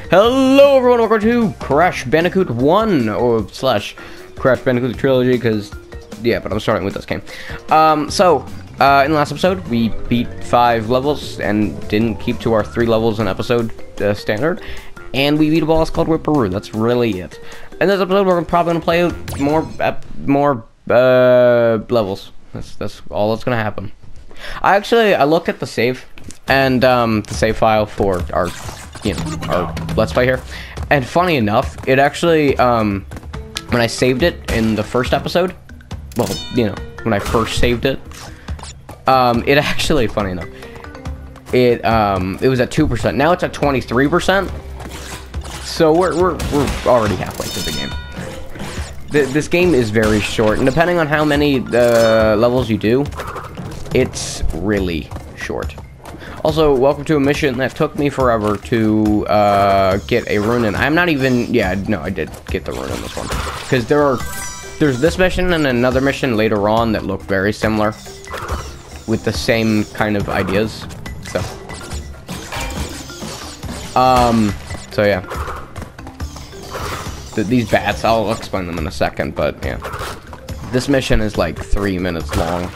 Hello everyone, welcome to Crash Bandicoot 1, or slash Crash Bandicoot Trilogy, because, yeah, but I'm starting with this game. In the last episode, we beat 5 levels, and didn't keep to our 3 levels an episode standard, and we beat a boss called Whipperoo. That's really it. In this episode, we're probably going to play more levels. That's all that's going to happen. I looked at the save, and the save file for our Let's Play here, and funny enough, it actually, when I saved it in the first episode, well, when I first saved it, it actually, funny enough, it was at 2%. Now it's at 23%. So we're already halfway through the game. This game is very short, and depending on how many levels you do, it's really short. Also, welcome to a mission that took me forever to get a rune in. I'm not even, no, I did get the rune in this one. Because there's this mission and another mission later on that look very similar, with the same kind of ideas. So yeah. These bats, I'll explain them in a second, but yeah. This mission is like 3 minutes long.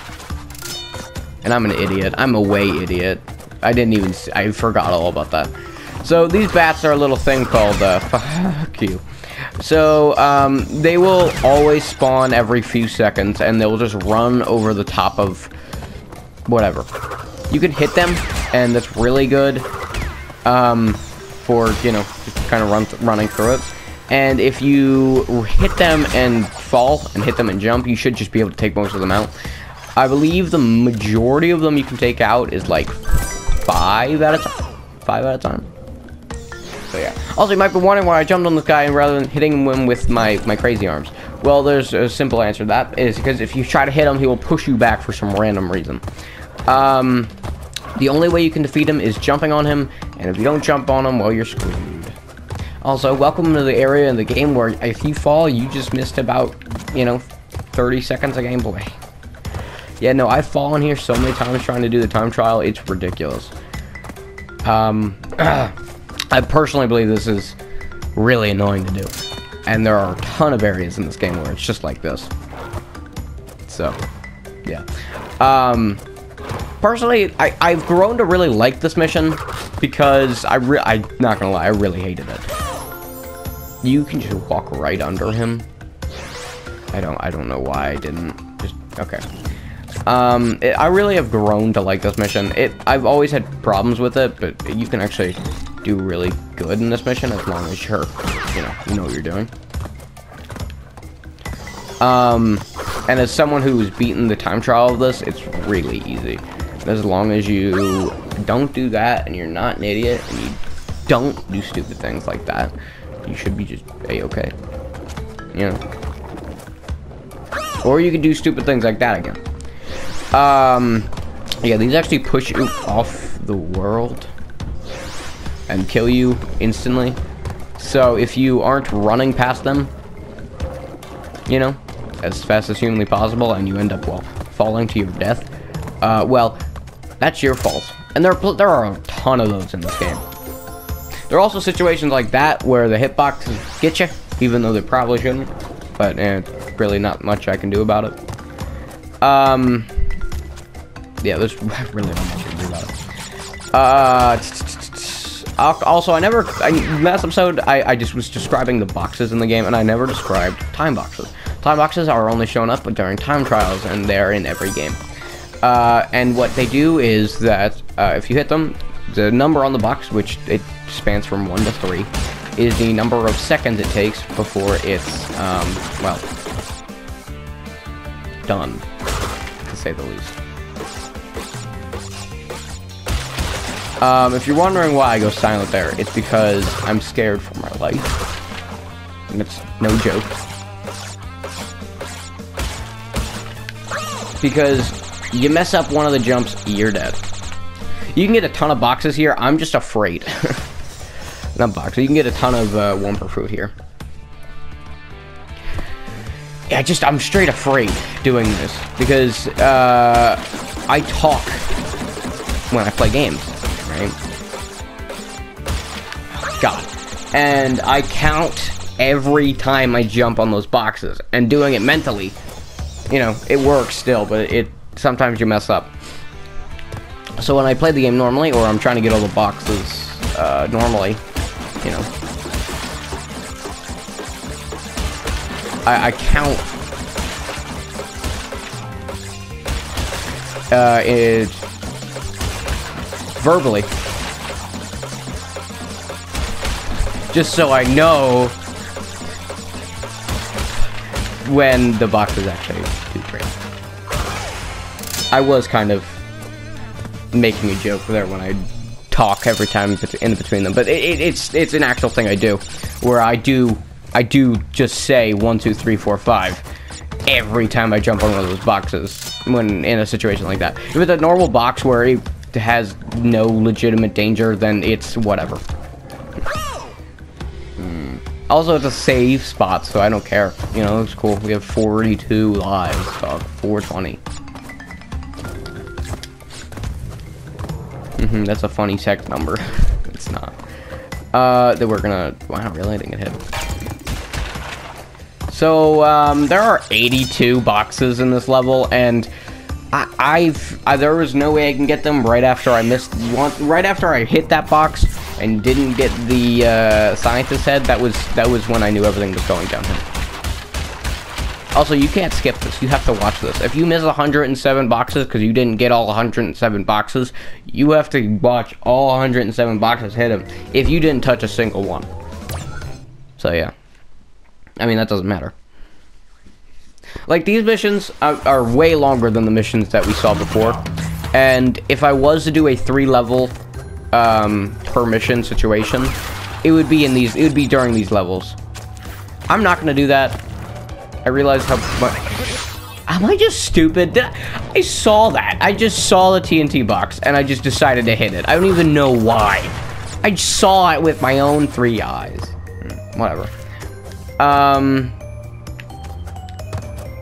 And I'm an idiot. I'm a way idiot. I forgot all about that. So these bats are a little thing called, fuck you. So, they will always spawn every few seconds, and they'll just run over the top of whatever. You can hit them, and that's really good, for, just kind of running through it. And if you hit them and fall, and hit them and jump, you should just be able to take most of them out. I believe the majority of them you can take out is like 5 at a time. 5 at a time. So yeah. Also, you might be wondering why I jumped on this guy rather than hitting him with my crazy arms. Well, there's a simple answer to that. Is because if you try to hit him, he will push you back for some random reason. The only way you can defeat him is jumping on him, and if you don't jump on him, well, you're screwed. Also, welcome to the area in the game where if you fall, you just missed about, 30 seconds of gameplay. Yeah, no, I've fallen here so many times trying to do the time trial, it's ridiculous. I personally believe this is really annoying to do. And there are a ton of areas in this game where it's just like this. So, yeah. Personally, I've grown to really like this mission because I'm not gonna lie, I really hated it. You can just walk right under him. I don't know why I didn't. Just, okay. I really have grown to like this mission. I've always had problems with it, but you can actually do really good in this mission as long as you're, you know what you're doing. And as someone who's beaten the time trial of this, it's really easy. As long as you don't do that, and you're not an idiot, and you don't do stupid things like that, you should be just A-okay. Or you can do stupid things like that again. Yeah, these actually push you off the world and kill you instantly. So if you aren't running past them, as fast as humanly possible, and you end up, well, falling to your death, well, that's your fault. And there are a ton of those in this game. There are also situations like that where the hitboxes get you, even though they probably shouldn't. But really not much I can do about it. Yeah, there's really not much I can do about it. Also, last episode, I just was describing the boxes in the game, and I never described time boxes. Time boxes are only shown up during time trials, and they're in every game. And what they do is that, if you hit them, the number on the box, which it spans from 1 to 3, is the number of seconds it takes before it's, well, done, to say the least. If you're wondering why I go silent there, it's because I'm scared for my life. And it's no joke. Because you mess up one of the jumps, you're dead. You can get a ton of boxes here. I'm just afraid. Not boxes. You can get a ton of Wumper fruit here. Yeah, I'm straight afraid doing this because I talk when I play games, right? God. and I count every time I jump on those boxes, and doing it mentally, you know, it works still, but sometimes you mess up. So when I play the game normally, or I'm trying to get all the boxes normally, you know, I count it verbally, just so I know when the boxes actually do trade. I was kind of making a joke there when I talk every time in between them, but it's an actual thing I do, where I do just say 1, 2, 3, 4, 5 every time I jump on one of those boxes when in a situation like that. If it's a normal box where it has no legitimate danger, then it's whatever. Also, it's a save spot, so I don't care. You know, it's cool. We have 42 lives, so 420. That's a funny tech number. It's not. That we're gonna... Wow, really? I didn't get hit. So, there are 82 boxes in this level, and there was no way I can get them right after I missed one. Right after I hit that box and didn't get the scientist head, that was when I knew everything was going downhill. Also, you can't skip this. You have to watch this. If you miss 107 boxes because you didn't get all 107 boxes, you have to watch all 107 boxes hit them if you didn't touch a single one. So yeah. I mean, that doesn't matter. Like, these missions are way longer than the missions that we saw before. And if I was to do a 3-level per mission situation, it would be during these levels. I'm not gonna do that. I realize how much... Am I just stupid? I saw that. I just saw the TNT box, and I just decided to hit it. I don't even know why. I saw it with my own 3 eyes. Whatever.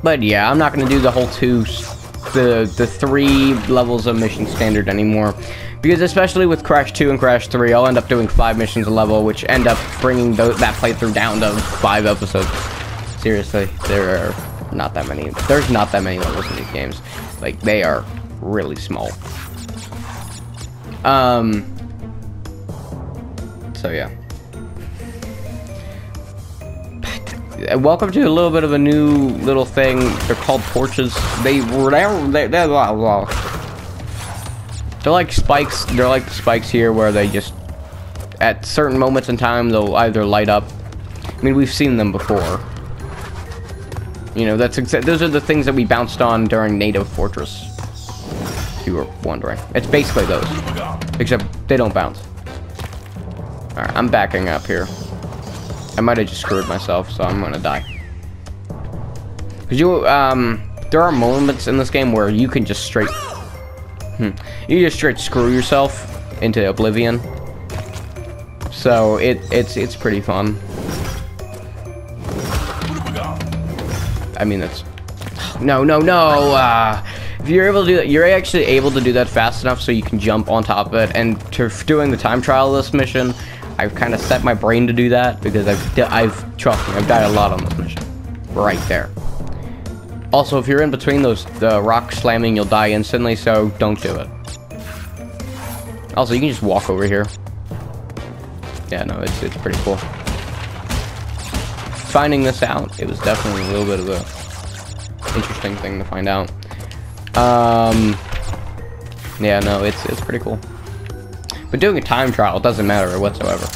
But yeah, I'm not gonna do the whole the 3 levels of mission standard anymore, because especially with Crash 2 and Crash 3, I'll end up doing 5 missions a level, which end up bringing that playthrough down to 5 episodes. Seriously, there are not that many. There's not that many levels in these games. Like, they are really small. So yeah. Welcome to a little bit of a new little thing. They're called torches. They're like spikes. They're like the spikes here, where they just, at certain moments in time, they'll either light up. I mean, we've seen them before. You know, those are the things that we bounced on during Native Fortress, if you were wondering. It's basically those, except they don't bounce. Alright, I'm backing up here. I might have just screwed myself, so I'm gonna die. Cause there are moments in this game where you can just straight screw yourself into oblivion. So it's pretty fun. I mean, that's... No. If you're able to do that, you're actually able to do that fast enough so you can jump on top of it. And doing the time trial of this mission, I've kind of set my brain to do that, because trust me, I've died a lot on this mission. Right there. Also, if you're in between the rock slamming, you'll die instantly, so don't do it. Also, you can just walk over here. Yeah, no, it's pretty cool. Finding this out, it was definitely a little bit of a interesting thing to find out. Yeah, no, it's pretty cool. But doing a time trial doesn't matter whatsoever.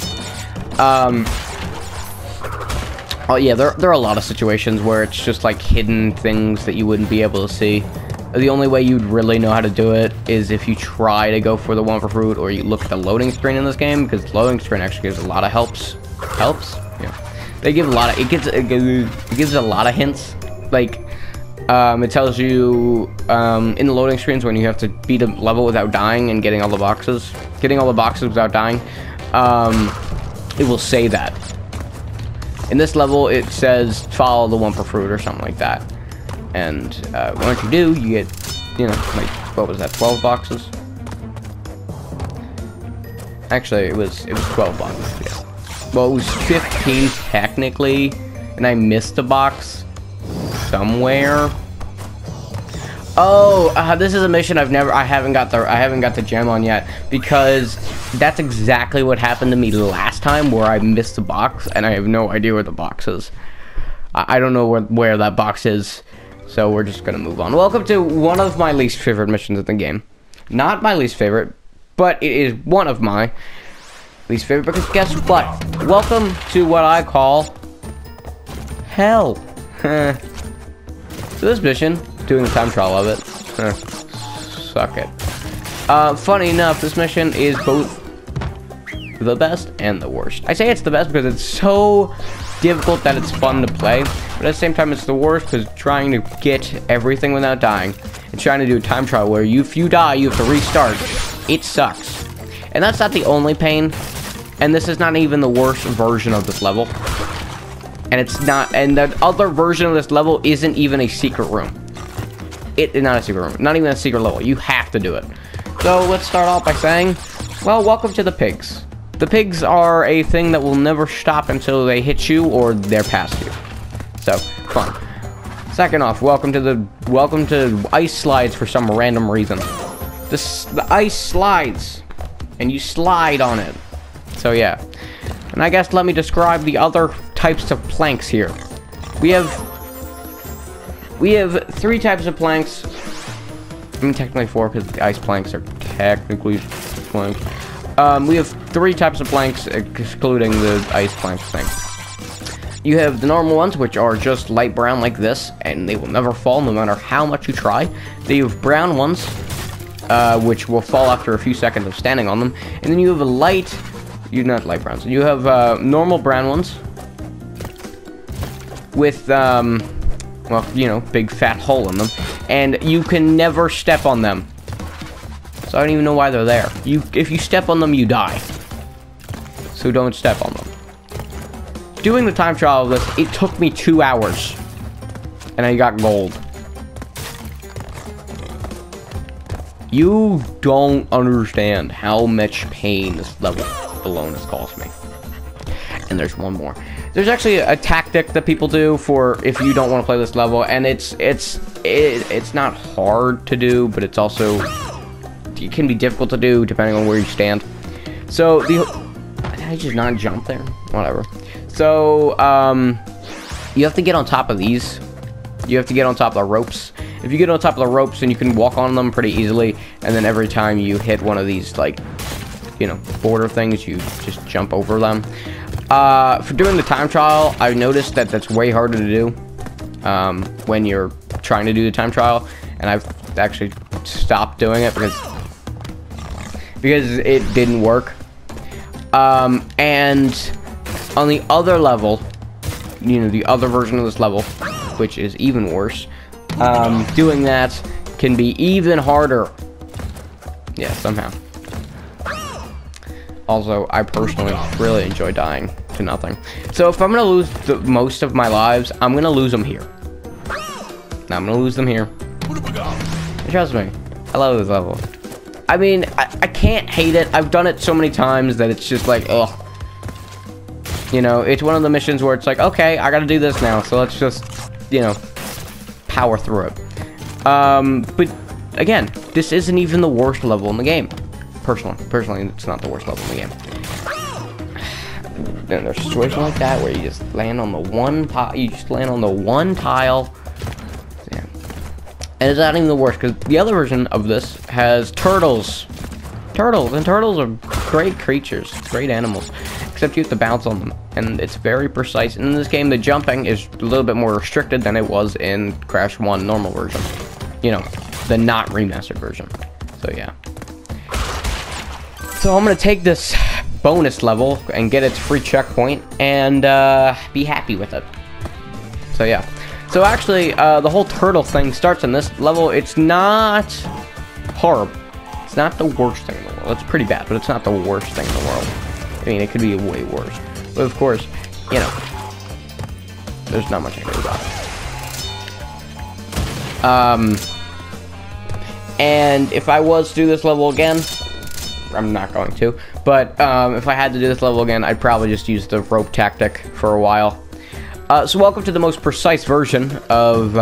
Oh yeah, there are a lot of situations where it's just like hidden things that you wouldn't be able to see. The only way you'd really know how to do it is if you try to go for the one for fruit, or you look at the loading screen in this game, because the loading screen actually gives a lot of helps. Yeah. They give a lot of, it gives a lot of hints. Like, it tells you in the loading screens when you have to beat a level without dying and getting all the boxes without dying. It will say that. In this level, it says follow the one per fruit or something like that. And once you do, you get, you know, like, what was that, 12 boxes? Actually, it was 12 boxes, yeah. Well, it was 15 technically, and I missed a box somewhere. Oh, this is a mission I haven't got the gem on yet, because that's exactly what happened to me last time, where I missed the box and I have no idea where the box is. I don't know where that box is, so we're just gonna move on. Welcome to one of my least favorite missions in the game. Not my least favorite, but it is one of my least favorite, because guess what? Welcome to what I call hell. So this mission, doing the time trial of it. Suck it. Funny enough, this mission is both the best and the worst. I say it's the best because it's so difficult that it's fun to play, but at the same time it's the worst because trying to get everything without dying and trying to do a time trial where if you die, you have to restart. It sucks. And that's not the only pain, and this is not even the worst version of this level. And it's not, and the other version of this level isn't even a secret room. It is not a secret room, not even a secret level. You have to do it. So let's start off by saying, well, welcome to the pigs. The pigs are a thing that will never stop until they hit you or they're past you. So, fun. Second off, welcome to ice slides for some random reason. The ice slides, and you slide on it. So yeah. And I guess let me describe the other types of planks here. We have 3 types of planks. I mean, technically 4, because the ice planks are technically planks. We have 3 types of planks, excluding the ice planks thing. You have the normal ones, which are just light brown like this, and they will never fall no matter how much you try. Then you have brown ones, which will fall after a few seconds of standing on them. And then you have not light browns. You have normal brown ones with, well, you know, big fat hole in them, and you can never step on them. So I don't even know why they're there. If you step on them, you die. So don't step on them. Doing the time trial of this, it took me 2 hours, and I got gold. You don't understand how much pain this level alone has caused me. And there's one more. There's actually a tactic that people do for if you don't want to play this level, and it's not hard to do, but it's also, it can be difficult to do depending on where you stand. So did I just not jump there? Whatever. So you have to get on top of these. You have to get on top of the ropes. If you get on top of the ropes, then you can walk on them pretty easily, and then every time you hit one of these, like, you know, border things, you just jump over them. For doing the time trial, I noticed that that's way harder to do when you're trying to do the time trial, and I've actually stopped doing it because it didn't work. And on the other level, you know, the other version of this level, which is even worse, doing that can be even harder. Yeah, somehow. Also, I personally really enjoy dying to nothing. So if I'm gonna lose most of my lives, I'm gonna lose them here. Now I'm gonna lose them here. Trust me, I love this level. I mean, I can't hate it. I've done it so many times that it's just like, ugh. You know, it's one of the missions where it's like, okay, I gotta do this now, so let's just, you know, power through it. But again, this isn't even the worst level in the game. Personally, it's not the worst level in the game. Then there's a situation like that where you just land on the one tile. Yeah. And it's not even the worst, because the other version of this has turtles. And turtles are great creatures, great animals. Except you have to bounce on them, and it's very precise. And in this game, the jumping is a little bit more restricted than it was in Crash 1 normal version. You know, the not remastered version. So yeah. So I'm gonna take this bonus level and get its free checkpoint and be happy with it. So yeah. So actually, the whole turtle thing starts in this level. It's not horrible. It's not the worst thing in the world. It's pretty bad, but it's not the worst thing in the world. I mean, it could be way worse. But of course, you know, there's not much I can do about it. And if I was to do this level again, I'm not going to. But if I had to do this level again, I'd probably just use the rope tactic for a while. So welcome to the most precise version of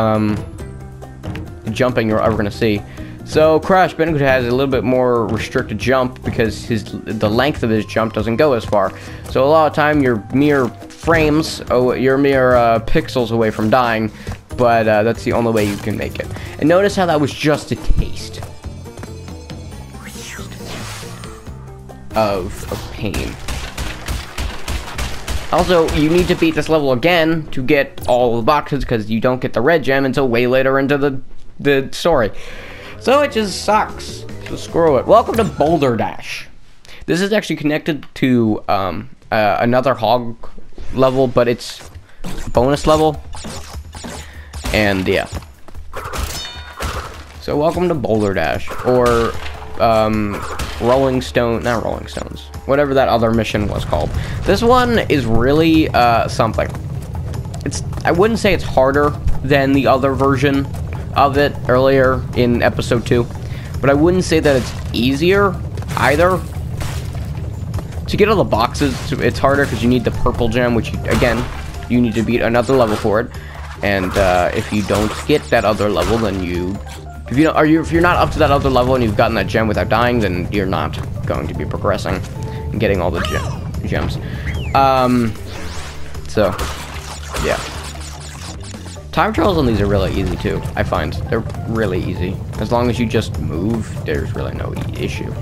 jumping you're ever going to see. So Crash Bandicoot has a little bit more restricted jump because the length of his jump doesn't go as far. So a lot of time you're mere frames, you're mere pixels away from dying, but that's the only way you can make it. And notice how that was just a taste of pain. Also, you need to beat this level again to get all the boxes because you don't get the red gem until way later into the story. So it just sucks. So screw it. Welcome to Boulder Dash. This is actually connected to another hog level, but it's a bonus level. And yeah. So welcome to Boulder Dash, or Rolling Stone, not Rolling Stones, whatever that other mission was called. This one is really something. I wouldn't say it's harder than the other version of it earlier in episode 2, but I wouldn't say that it's easier either. To get all the boxes, it's harder because you need the purple gem, which again, you need to beat another level for it. And if you don't get that other level, then if you're not up to that other level and you've gotten that gem without dying, then you're not going to be progressing and getting all the gems. So yeah. Time trials on these are really easy too, I find. They're really easy. As long as you just move, there's really no issue.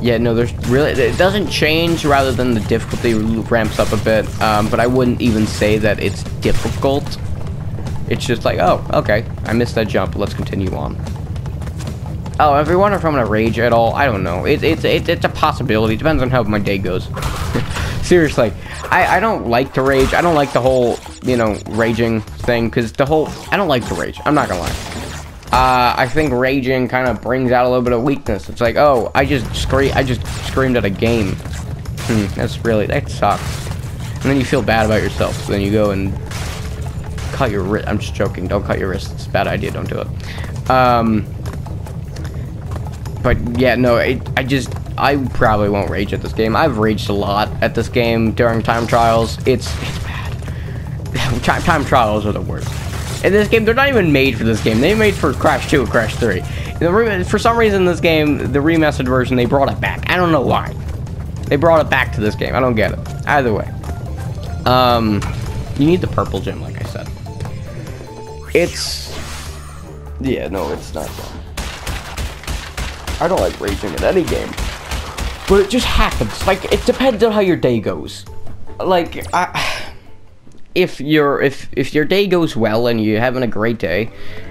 Yeah, no, there's really... It doesn't change, rather than the difficulty ramps up a bit. But I wouldn't even say that it's difficult. It's just like, oh, okay, I missed that jump. Let's continue on. Oh, if you're wondering if I'm gonna rage at all, I don't know. It's a possibility. It depends on how my day goes. Seriously, I don't like to rage. I don't like the whole, raging thing, because I don't like to rage. I'm not gonna lie. I think raging kind of brings out a little bit of weakness. It's like, oh, I just screamed at a game. That sucks. And then you feel bad about yourself. So then you go and cut your wrist. I'm just joking. Don't cut your wrist. It's a bad idea. Don't do it. But yeah, no, I probably won't rage at this game. I've raged a lot at this game during time trials. It's bad. Time trials are the worst. In this game, they're not even made for this game. They made for Crash 2 and Crash 3. For some reason, this game, the remastered version, they brought it back. I don't know why. They brought it back to this game. I don't get it. Either way. You need the purple gem, like I said. Yeah, no, it's not fun. I don't like raging in any game. But it just happens. Like, it depends on how your day goes. Like, if your day goes well and you're having a great day,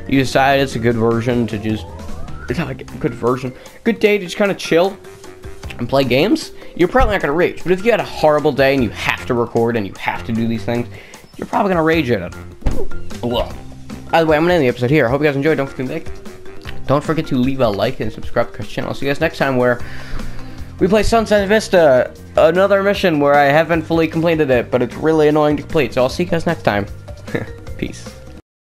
you decide it's a good version to just... It's not like a good version. Good day to just kind of chill and play games, you're probably not going to rage. But if you had a horrible day and you have to record and you have to do these things, you're probably going to rage at it. Ugh. By the way, I'm going to end the episode here. I hope you guys enjoyed. Don't forget to leave a like and subscribe to the channel. I'll see you guys next time where we play Sunset Vista, another mission where I haven't fully completed it, but it's really annoying to complete. So I'll see you guys next time. Peace.